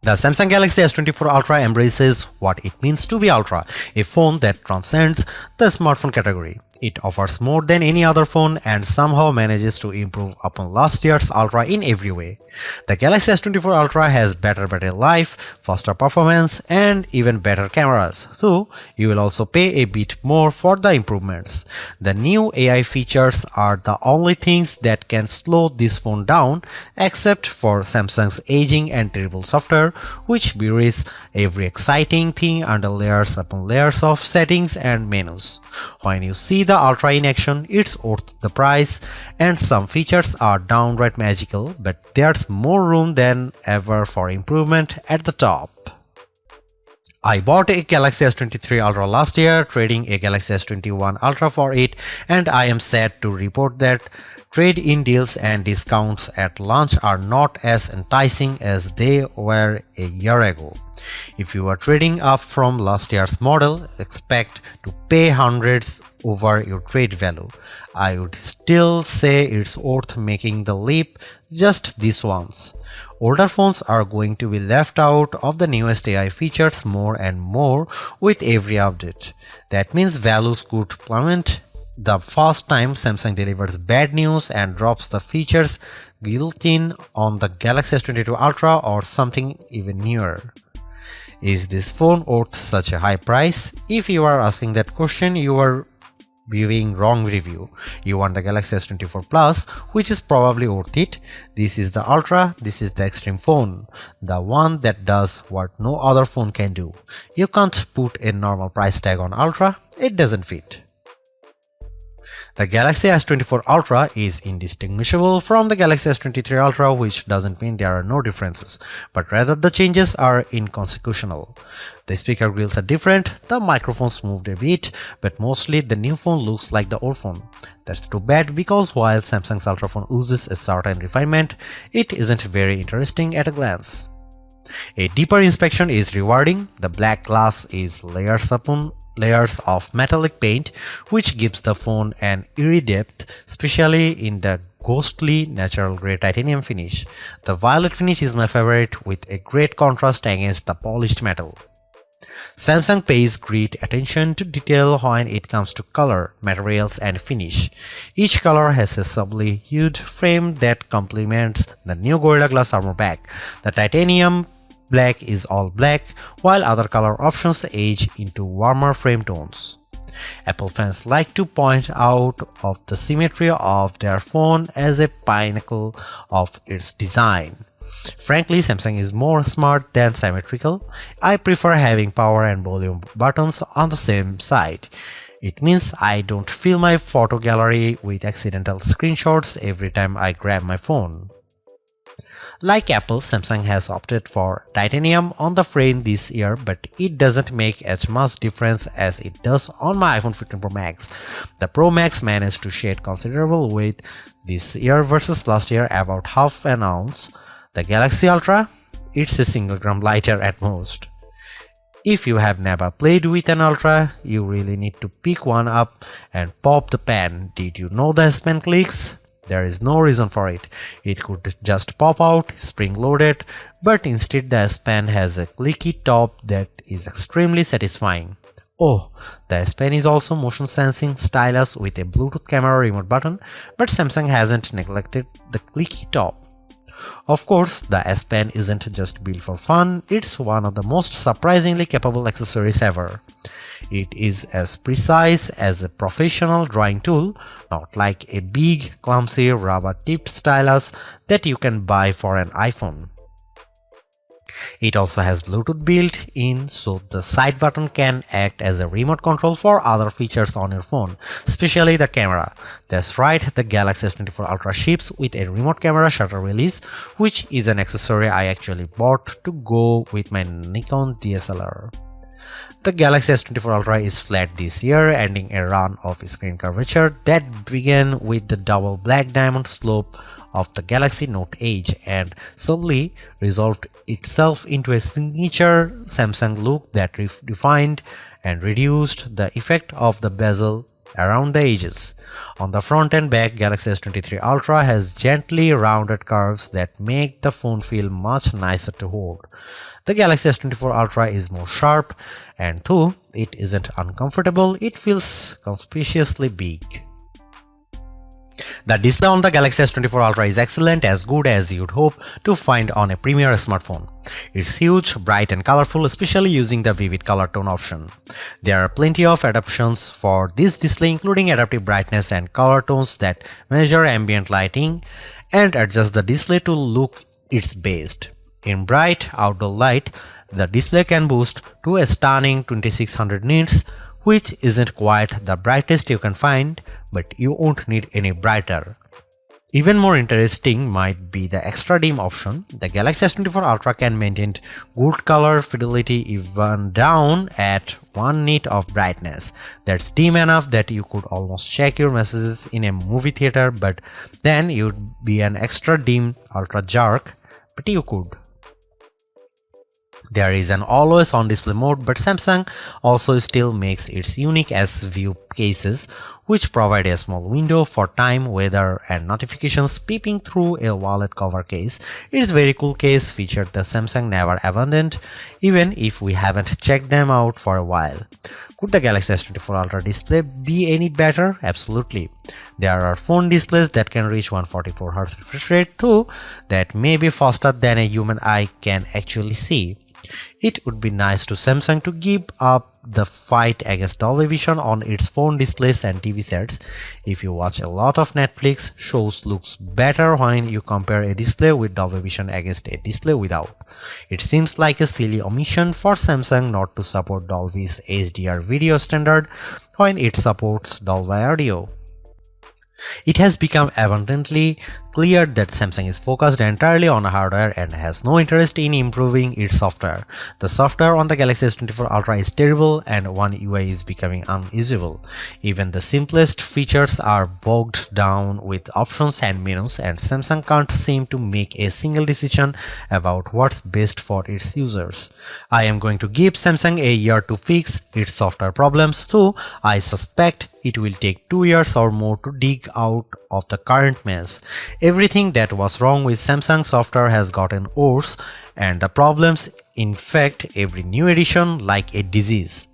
The Samsung Galaxy S24 Ultra embraces what it means to be Ultra, a phone that transcends the smartphone category. It offers more than any other phone and somehow manages to improve upon last year's Ultra in every way. The Galaxy S24 Ultra has better battery life, faster performance, and even better cameras, so you will also pay a bit more for the improvements. The new AI features are the only things that can slow this phone down, except for Samsung's aging and terrible software, which buries every exciting thing under layers upon layers of settings and menus. When you see the Ultra in action, it's worth the price, and some features are downright magical, but there's more room than ever for improvement at the top. I bought a Galaxy S23 Ultra last year, trading a Galaxy S21 Ultra for it, and I am sad to report that trade-in deals and discounts at launch are not as enticing as they were a year ago. If you are trading up from last year's model, expect to pay hundreds over your trade value. I would still say it's worth making the leap just this once. Older phones are going to be left out of the newest AI features more and more with every update. That means values could plummet the first time Samsung delivers bad news and drops the features built in on the Galaxy S22 Ultra or something even newer. Is this phone worth such a high price? If you are asking that question, you are viewing wrong review. You want the Galaxy S24 Plus, which is probably worth it. This is the Ultra, this is the extreme phone, the one that does what no other phone can do. You can't put a normal price tag on Ultra, it doesn't fit. The Galaxy S24 Ultra is indistinguishable from the Galaxy S23 Ultra, which doesn't mean there are no differences, but rather the changes are inconsequential. The speaker grills are different, the microphones moved a bit, but mostly the new phone looks like the old phone. That's too bad, because while Samsung's Ultra phone oozes a certain refinement, it isn't very interesting at a glance. A deeper inspection is rewarding. The black glass is layers upon layers of metallic paint, which gives the phone an eerie depth, especially in the ghostly natural grey titanium finish. The violet finish is my favorite, with a great contrast against the polished metal. Samsung pays great attention to detail when it comes to color, materials, and finish. Each color has a subtly hued frame that complements the new Gorilla Glass armor back. The titanium black is all black, while other color options age into warmer frame tones. Apple fans like to point out of the symmetry of their phone as a pinnacle of its design. Frankly, Samsung is more smart than symmetrical. I prefer having power and volume buttons on the same side. It means I don't fill my photo gallery with accidental screenshots every time I grab my phone. Like Apple, Samsung has opted for titanium on the frame this year, but it doesn't make as much difference as it does on my iPhone 15 Pro Max. The Pro Max managed to shed considerable weight this year versus last year, about half an ounce. The Galaxy Ultra, it's a single gram lighter at most. If you have never played with an Ultra, you really need to pick one up and pop the pen. Did you know the S Pen clicks? There is no reason for it. It could just pop out, spring-loaded, but instead the S Pen has a clicky top that is extremely satisfying. Oh, the S Pen is also motion sensing stylus with a Bluetooth camera remote button, but Samsung hasn't neglected the clicky top. Of course, the S Pen isn't just built for fun, it's one of the most surprisingly capable accessories ever. It is as precise as a professional drawing tool, not like a big, clumsy, rubber-tipped stylus that you can buy for an iPhone. It also has Bluetooth built in, so the side button can act as a remote control for other features on your phone, especially the camera. That's right, the Galaxy S24 Ultra ships with a remote camera shutter release, which is an accessory I actually bought to go with my Nikon DSLR. The Galaxy S24 Ultra is flat this year, ending a run of screen curvature that began with the double black diamond slope of the Galaxy Note Edge and subtly resolved itself into a signature Samsung look that refined and reduced the effect of the bezel around the edges. On the front and back, Galaxy S23 Ultra has gently rounded curves that make the phone feel much nicer to hold. The Galaxy S24 Ultra is more sharp, and though it isn't uncomfortable, it feels conspicuously big. The display on the Galaxy S24 Ultra is excellent, as good as you'd hope to find on a premier smartphone. It's huge, bright and colorful, especially using the vivid color tone option. There are plenty of adaptations for this display, including adaptive brightness and color tones that measure ambient lighting and adjust the display to look its best. In bright outdoor light, the display can boost to a stunning 2600 nits, which isn't quite the brightest you can find, but you won't need any brighter. Even more interesting might be the extra dim option. The Galaxy S24 Ultra can maintain good color fidelity even down at 1 nit of brightness. That's dim enough that you could almost check your messages in a movie theater, but then you'd be an extra dim ultra jerk, but you could. There is an always on display mode, but Samsung also still makes its unique S View cases, which provide a small window for time, weather and notifications peeping through a wallet cover case. It's a very cool case feature that Samsung never abandoned, even if we haven't checked them out for a while. Could the Galaxy S24 Ultra display be any better? Absolutely. There are phone displays that can reach 144Hz refresh rate too, that may be faster than a human eye can actually see. It would be nice to Samsung to give up the fight against Dolby Vision on its phone displays and TV sets. If you watch a lot of Netflix, shows looks better when you compare a display with Dolby Vision against a display without. It seems like a silly omission for Samsung not to support Dolby's HDR video standard when it supports Dolby Audio. It has become abundantly clear that Samsung is focused entirely on hardware and has no interest in improving its software. The software on the Galaxy S24 Ultra is terrible and One UI is becoming unusable. Even the simplest features are bogged down with options and menus, and Samsung can't seem to make a single decision about what's best for its users. I am going to give Samsung a year to fix its software problems, though I suspect it will take 2 years or more to dig out of the current mess. Everything that was wrong with Samsung software has gotten worse, and the problems infect every new edition like a disease.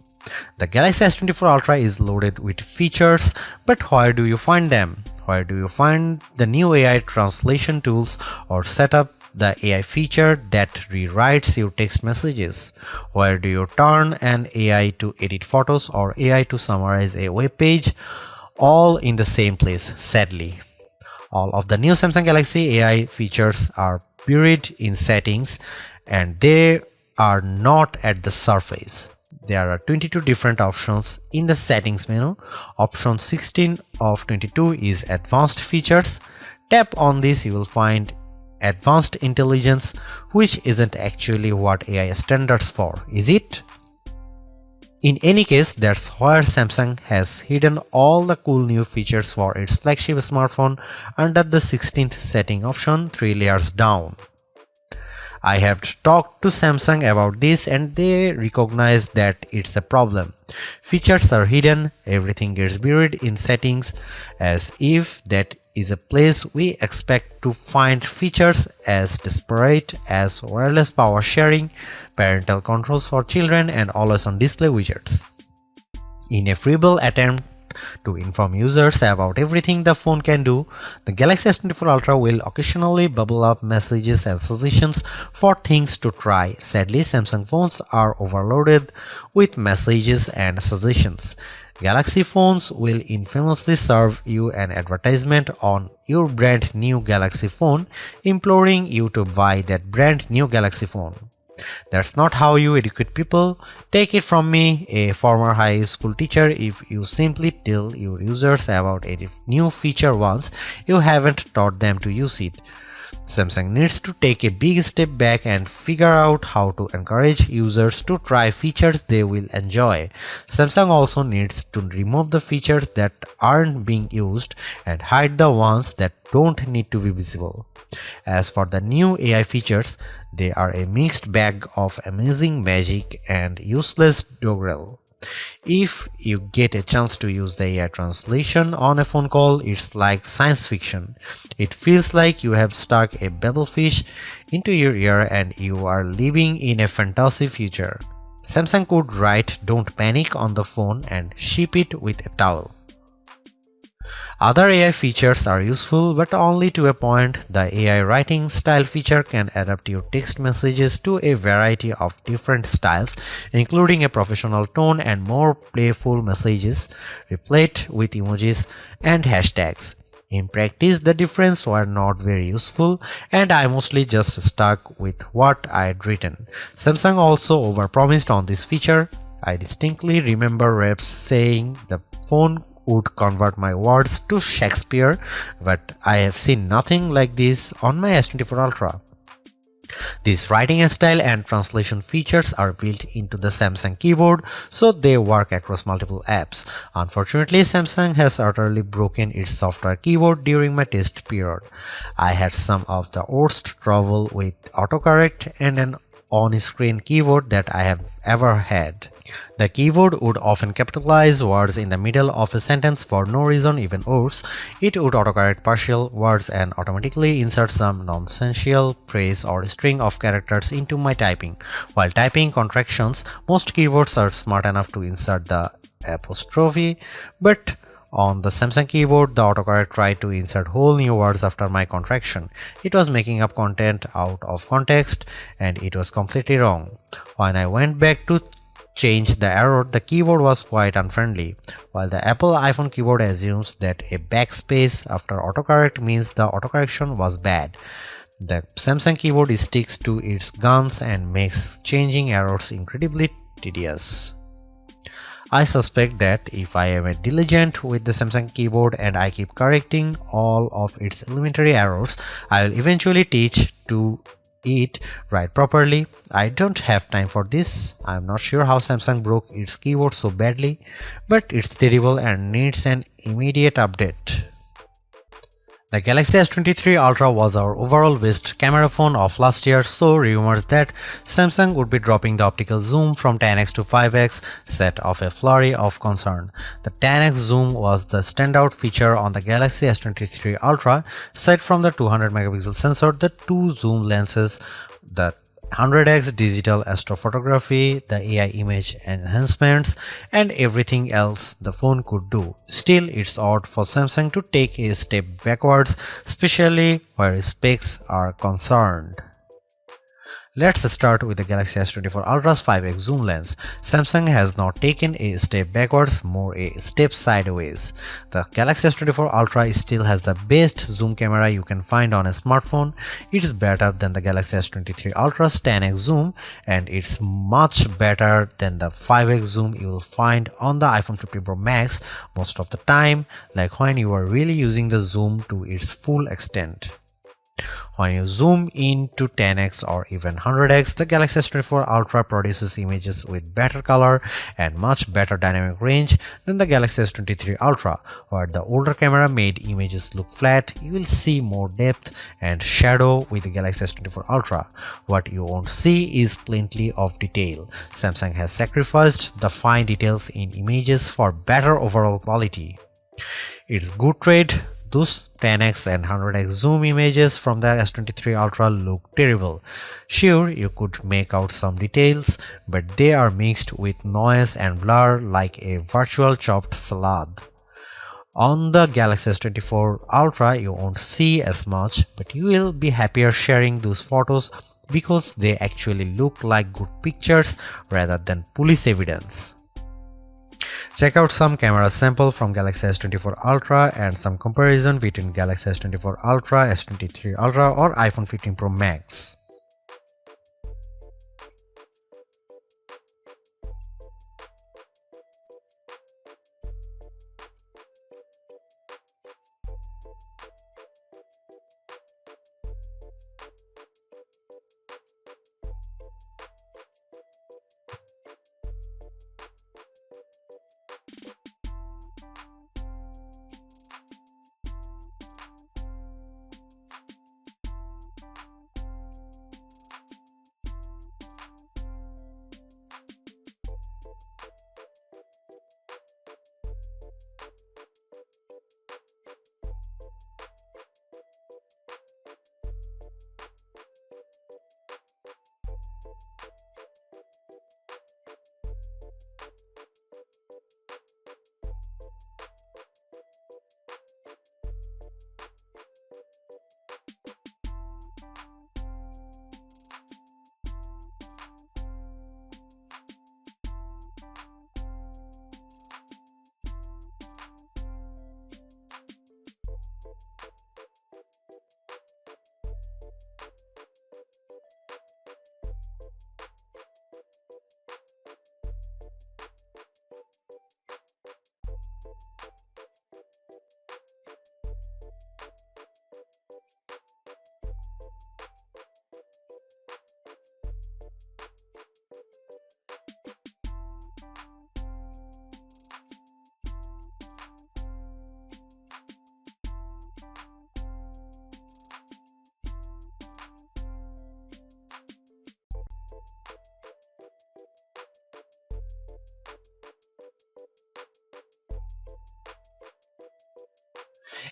The Galaxy S24 Ultra is loaded with features, but where do you find them? Where do you find the new AI translation tools or set up the AI feature that rewrites your text messages? Where do you turn an AI to edit photos or AI to summarize a web page? All in the same place, sadly. All of the new Samsung Galaxy AI features are buried in settings, and they are not at the surface. There are 22 different options in the settings menu. Option 16 of 22 is advanced features. Tap on this, you will find advanced intelligence, which isn't actually what AI standards for, is it? In any case, that's where Samsung has hidden all the cool new features for its flagship smartphone under the 16th setting option 3 layers down. I have talked to Samsung about this and they recognize that it's a problem. Features are hidden, everything gets buried in settings, as if that is a place we expect to find features as disparate as wireless power sharing, parental controls for children, and always-on display widgets. In a feeble attempt to inform users about everything the phone can do, the Galaxy S24 Ultra will occasionally bubble up messages and suggestions for things to try. Sadly, Samsung phones are overloaded with messages and suggestions. Galaxy phones will infamously serve you an advertisement on your brand new Galaxy phone, imploring you to buy that brand new Galaxy phone. That's not how you educate people. Take it from me, a former high school teacher. If you simply tell your users about a new feature once, you haven't taught them to use it. Samsung needs to take a big step back and figure out how to encourage users to try features they will enjoy. Samsung also needs to remove the features that aren't being used and hide the ones that don't need to be visible. As for the new AI features, they are a mixed bag of amazing magic and useless doggerel. If you get a chance to use the AI translation on a phone call, it's like science fiction. It feels like you have stuck a babblefish into your ear and you are living in a fantasy future. Samsung could write "Don't panic" on the phone and ship it with a towel. Other AI features are useful, but only to a point. The AI writing style feature can adapt your text messages to a variety of different styles, including a professional tone and more playful messages, replete with emojis and hashtags. In practice, the differences were not very useful, and I mostly just stuck with what I had written. Samsung also overpromised on this feature. I distinctly remember reps saying the phone would convert my words to Shakespeare, but I have seen nothing like this on my S24 Ultra. These writing style and translation features are built into the Samsung keyboard, so they work across multiple apps. Unfortunately, Samsung has utterly broken its software keyboard during my test period. I had some of the worst trouble with autocorrect and an on-screen keyboard that I have ever had. The keyboard would often capitalize words in the middle of a sentence for no reason, even worse. It would autocorrect partial words and automatically insert some nonsensical phrase or string of characters into my typing. While typing contractions, most keyboards are smart enough to insert the apostrophe, but on the Samsung keyboard, the autocorrect tried to insert whole new words after my contraction. It was making up content out of context, and it was completely wrong. When I went back to change the error, the keyboard was quite unfriendly. While the Apple iPhone keyboard assumes that a backspace after autocorrect means the autocorrection was bad, the Samsung keyboard sticks to its guns and makes changing errors incredibly tedious. I suspect that if I am diligent with the Samsung keyboard and I keep correcting all of its elementary errors, I will eventually teach to it write properly. I don't have time for this. I'm not sure how Samsung broke its keyboard so badly, but it's terrible and needs an immediate update. The Galaxy S23 Ultra was our overall best camera phone of last year, so rumors that Samsung would be dropping the optical zoom from 10x to 5x set off a flurry of concern. The 10x zoom was the standout feature on the Galaxy S23 Ultra. Aside from the 200 megapixel sensor, the two zoom lenses, the 100x digital astrophotography, the AI image enhancements, and everything else the phone could do. Still, it's odd for Samsung to take a step backwards, especially where specs are concerned. Let's start with the Galaxy S24 Ultra's 5x zoom lens. Samsung has not taken a step backwards, more a step sideways. The Galaxy S24 Ultra still has the best zoom camera you can find on a smartphone. It's better than the Galaxy S23 Ultra's 10x zoom, and it's much better than the 5x zoom you will find on the iPhone 15 Pro Max most of the time, like when you are really using the zoom to its full extent. When you zoom in to 10x or even 100x, the Galaxy S24 Ultra produces images with better color and much better dynamic range than the Galaxy S23 Ultra. Where the older camera made images look flat, you will see more depth and shadow with the Galaxy S24 Ultra. What you won't see is plenty of detail. Samsung has sacrificed the fine details in images for better overall quality. It's good trade. Those 10x and 100x zoom images from the S23 Ultra look terrible. Sure, you could make out some details, but they are mixed with noise and blur like a virtual chopped salad. On the Galaxy S24 Ultra, you won't see as much, but you will be happier sharing those photos because they actually look like good pictures rather than police evidence. Check out some camera sample from Galaxy S24 Ultra and some comparison between Galaxy S24 Ultra, S23 Ultra or iPhone 15 Pro Max.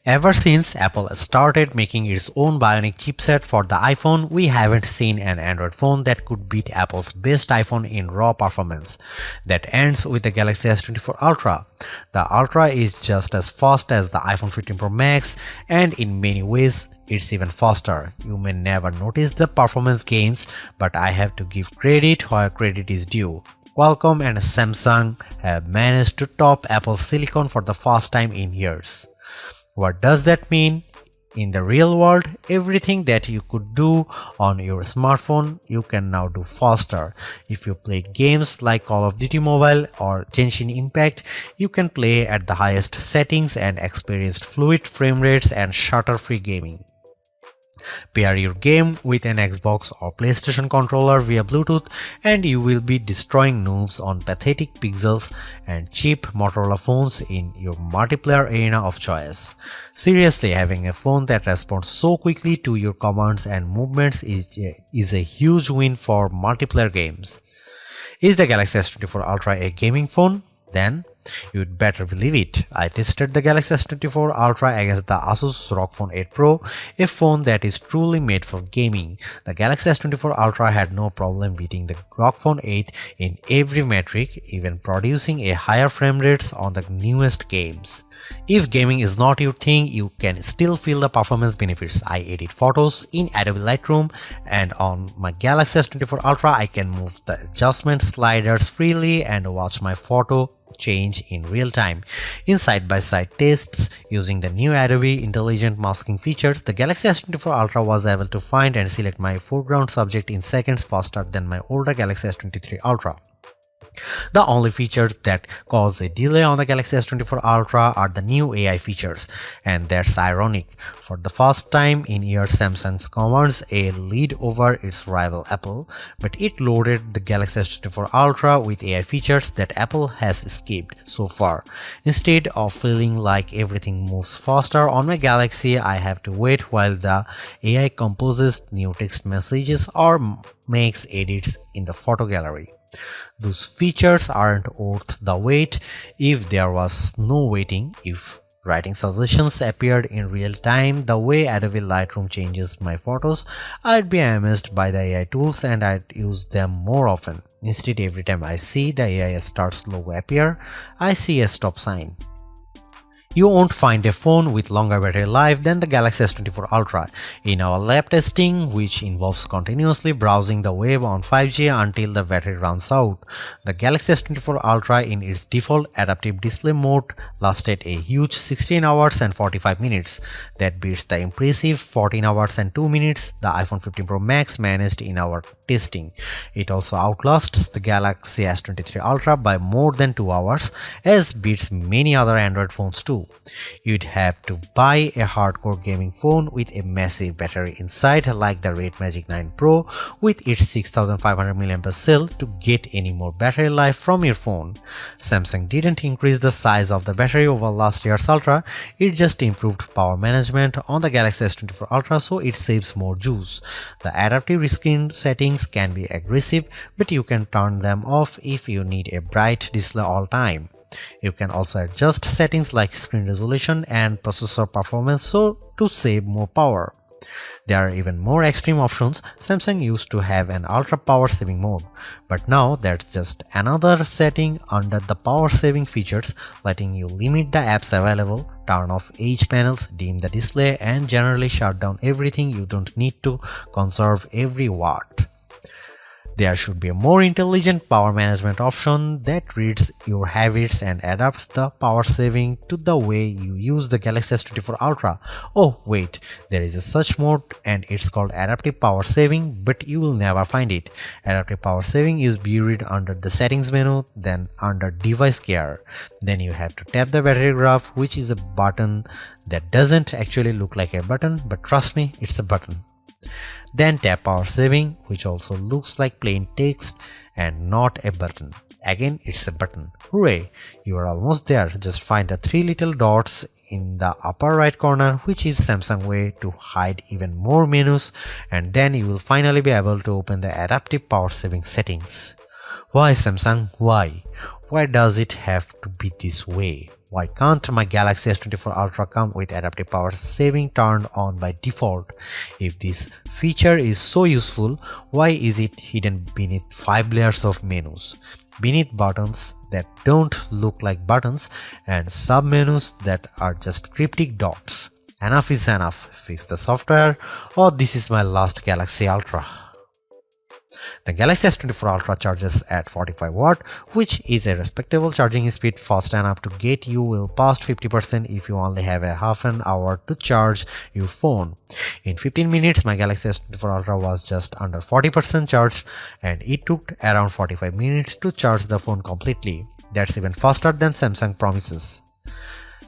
Ever since Apple started making its own Bionic chipset for the iPhone, we haven't seen an Android phone that could beat Apple's best iPhone in raw performance. That ends with the Galaxy S24 Ultra. The Ultra is just as fast as the iPhone 15 Pro Max, and in many ways, it's even faster. You may never notice the performance gains, but I have to give credit where credit is due. Qualcomm and Samsung have managed to top Apple's silicon for the first time in years. What does that mean? In the real world, everything that you could do on your smartphone, you can now do faster. If you play games like Call of Duty Mobile or Genshin Impact, you can play at the highest settings and experience fluid frame rates and stutter-free gaming. Pair your game with an Xbox or PlayStation controller via Bluetooth and you will be destroying noobs on pathetic pixels and cheap Motorola phones in your multiplayer arena of choice. Seriously, having a phone that responds so quickly to your commands and movements is a huge win for multiplayer games. Is the Galaxy S24 Ultra a gaming phone? Then you'd better believe it. I tested the Galaxy S24 Ultra against the Asus ROG Phone 8 Pro, a phone that is truly made for gaming. The Galaxy S24 Ultra had no problem beating the ROG Phone 8 in every metric, even producing a higher frame rates on the newest games. If gaming is not your thing, you can still feel the performance benefits. I edit photos in Adobe Lightroom, and on my Galaxy S24 Ultra I can move the adjustment sliders freely and watch my photo change in real time. In side-by-side tests using the new Adobe intelligent masking features, the Galaxy S24 Ultra was able to find and select my foreground subject in seconds faster than my older Galaxy S23 Ultra. The only features that cause a delay on the Galaxy S24 Ultra are the new AI features, and that's ironic. For the first time in years, Samsung commands a lead over its rival Apple, but it loaded the Galaxy S24 Ultra with AI features that Apple has skipped so far. Instead of feeling like everything moves faster on my Galaxy, I have to wait while the AI composes new text messages or makes edits in the photo gallery. Those features aren't worth the wait if there was no waiting. If writing suggestions appeared in real time the way Adobe Lightroom changes my photos, I'd be amazed by the AI tools and I'd use them more often. Instead, every time I see the AI starts logo appear, I see a stop sign. You won't find a phone with longer battery life than the Galaxy S24 Ultra. In our lab testing, which involves continuously browsing the web on 5G until the battery runs out, the Galaxy S24 Ultra in its default adaptive display mode lasted a huge 16 hours and 45 minutes. That beats the impressive 14 hours and 2 minutes the iPhone 15 Pro Max managed in our testing. It also outlasts the Galaxy S23 Ultra by more than 2 hours, as beats many other Android phones too. You'd have to buy a hardcore gaming phone with a massive battery inside like the Red Magic 9 Pro with its 6500 mAh cell to get any more battery life from your phone. Samsung didn't increase the size of the battery over last year's Ultra, it just improved power management on the Galaxy S24 Ultra so it saves more juice. The adaptive screen settings can be aggressive, but you can turn them off if you need a bright display all time. You can also adjust settings like screen resolution and processor performance to save more power. There are even more extreme options. Samsung used to have an ultra power saving mode, but now that's just another setting under the power saving features, letting you limit the apps available, turn off edge panels, dim the display, and generally shut down everything you don't need to conserve every watt. There should be a more intelligent power management option that reads your habits and adapts the power saving to the way you use the Galaxy S24 Ultra. Oh wait, there is a such mode and it's called adaptive power saving, but you will never find it. Adaptive power saving is buried under the settings menu, then under device care. Then you have to tap the battery graph, which is a button that doesn't actually look like a button, but trust me, it's a button. Then tap power saving, which also looks like plain text and not a button. Again, it's a button. Hooray! You are almost there. Just find the 3 little dots in the upper right corner, which is Samsung way to hide even more menus, and then you will finally be able to open the adaptive power saving settings. Why Samsung? Why? Why does it have to be this way? Why can't my Galaxy S24 Ultra come with adaptive power saving turned on by default? If this feature is so useful, why is it hidden beneath 5 layers of menus? Beneath buttons that don't look like buttons and sub-menus that are just cryptic dots. Enough is enough. Fix the software, or this is my last Galaxy Ultra. The Galaxy S24 Ultra charges at 45 watt, which is a respectable charging speed, fast enough to get you well past 50% if you only have a half an hour to charge your phone. In 15 minutes, my Galaxy S24 Ultra was just under 40% charged, and it took around 45 minutes to charge the phone completely. That's even faster than Samsung promises.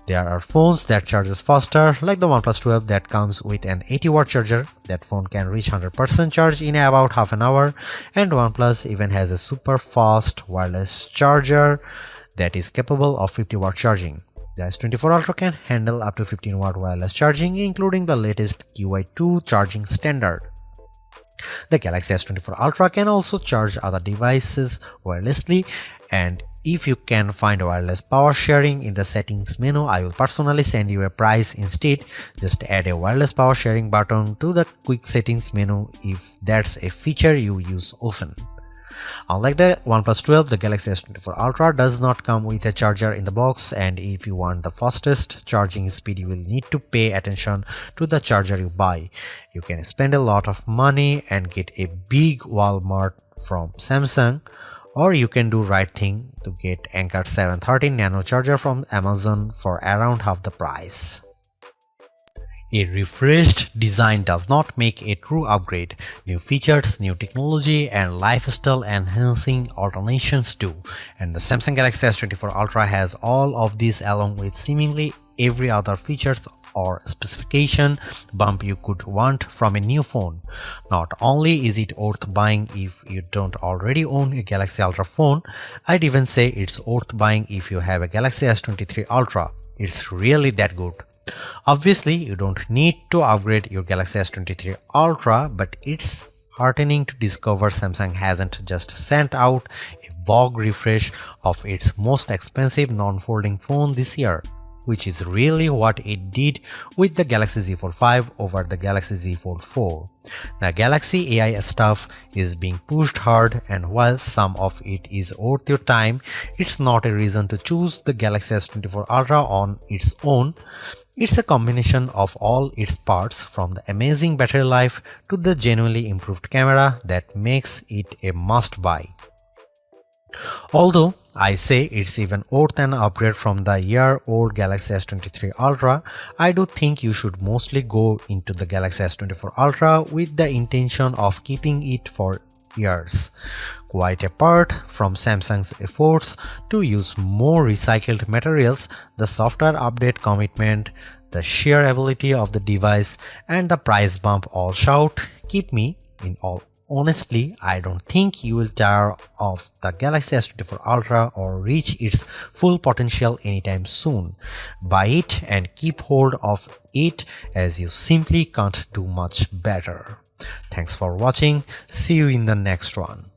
There are phones that charges faster, like the OnePlus 12 that comes with an 80-watt charger. That phone can reach 100% charge in about half an hour, and OnePlus even has a super fast wireless charger that is capable of 50-watt charging. The S24 Ultra can handle up to 15-watt wireless charging, including the latest QI2 charging standard. The Galaxy S24 Ultra can also charge other devices wirelessly, and if you can find wireless power sharing in the settings menu, I will personally send you a price instead. Just add a wireless power sharing button to the quick settings menu if that's a feature you use often. Unlike the OnePlus 12, the Galaxy S24 Ultra does not come with a charger in the box, and if you want the fastest charging speed, you will need to pay attention to the charger you buy. You can spend a lot of money and get a big Walmart from Samsung, or you can do right thing to get Anker 713 Nano charger from Amazon for around half the price. A refreshed design does not make a true upgrade. New features, new technology, and lifestyle enhancing alternations do. And the Samsung Galaxy S24 Ultra has all of these along with seemingly every other features or specification bump you could want from a new phone. Not only is it worth buying if you don't already own a Galaxy Ultra phone, I'd even say it's worth buying if you have a Galaxy S23 Ultra. It's really that good. Obviously, you don't need to upgrade your Galaxy S23 Ultra, but it's heartening to discover Samsung hasn't just sent out a vogue refresh of its most expensive non-folding phone this year, which is really what it did with the Galaxy Z Fold 5 over the Galaxy Z Fold 4. The Galaxy AI stuff is being pushed hard, and while some of it is worth your time, it's not a reason to choose the Galaxy S24 Ultra on its own. It's a combination of all its parts, from the amazing battery life to the genuinely improved camera, that makes it a must-buy. Although I say it's even worth an upgrade from the year-old Galaxy S23 Ultra, I do think you should mostly go into the Galaxy S24 Ultra with the intention of keeping it for years. Quite apart from Samsung's efforts to use more recycled materials, the software update commitment, the sheer ability of the device, and the price bump all shout, keep me in all. Honestly, I don't think you will tire of the Galaxy S24 Ultra or reach its full potential anytime soon. Buy it and keep hold of it, as you simply can't do much better. Thanks for watching. See you in the next one.